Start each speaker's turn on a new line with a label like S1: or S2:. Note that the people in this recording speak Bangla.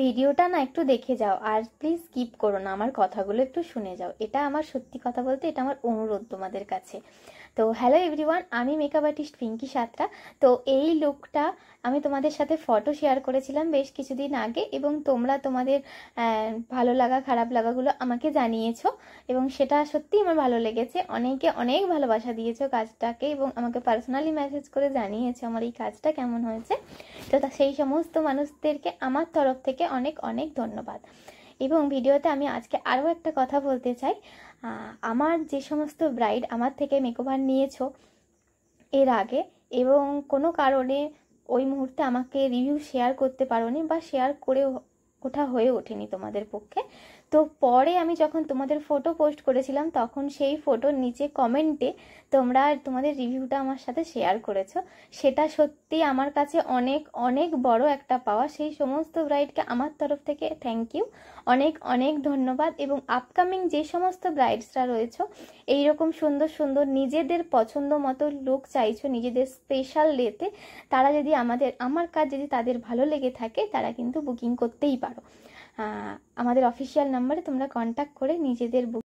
S1: ভিডিওটা না একটু দেখে যাও, আর প্লিজ স্কিপ করো না, আমার কথাগুলো একটু শুনে যাও। এটা আমার সত্যি কথা বলতে এটা আমার অনুরোধ তোমাদের কাছে। তো হ্যালো এভরিওয়ান, আমি মেকআপ আর্টিস্ট পিঙ্কি সাঁতরা। তো এই লুকটা আমি তোমাদের সাথে ফটো শেয়ার করেছিলাম বেশ কিছুদিন আগে, এবং তোমরা তোমাদের ভালো লাগা খারাপ লাগাগুলো আমাকে জানিয়েছো, এবং সেটা সত্যিই আমার ভালো লেগেছে। অনেকে অনেক ভালোবাসা দিয়েছো কাজটাকে, এবং আমাকে পার্সোনালি মেসেজ করে জানিয়েছো আমার এই কাজটা কেমন হয়েছে। তো সেই সমস্ত মানুষদেরকে আমার তরফ থেকে অনেক অনেক ধন্যবাদ। এবং ভিডিওতে আমি আজকে আরও একটা কথা বলতে চাই। আমার যে সমস্ত ব্রাইড আমার থেকে মেকওভার নিয়েছো এর আগে, এবং কোনো কারণে ওই মুহূর্তে আমাকে রিভিউ শেয়ার করতে পারোনি, বা শেয়ার করে ওঠা হয়ে ওঠেনি তোমাদের পক্ষে, তো পরে আমি যখন তোমাদের ফটো পোস্ট করেছিলাম তখন সেই ফটোর নিচে কমেন্টে তোমরা তোমাদের রিভিউটা আমার সাথে শেয়ার করেছো। সেটা সত্যি আমার কাছে অনেক অনেক বড় একটা পাওয়া। সেই সমস্ত ব্রাইডকে আমার তরফ থেকে থ্যাংক ইউ, অনেক অনেক ধন্যবাদ। এবং আপকামিং যে সমস্ত ব্রাইডসরা রয়েছে এইরকম সুন্দর সুন্দর নিজেদের পছন্দ মতো লুক চাইছো নিজেদের স্পেশাল ডেতে, তারা যদি আমার কাজ যদি তাদের ভালো লেগে থাকে তারা কিন্তু বুকিং করতেই পারো। আমাদের অফিসিয়াল নাম্বারে তোমরা কন্ট্যাক্ট করে নিজেদের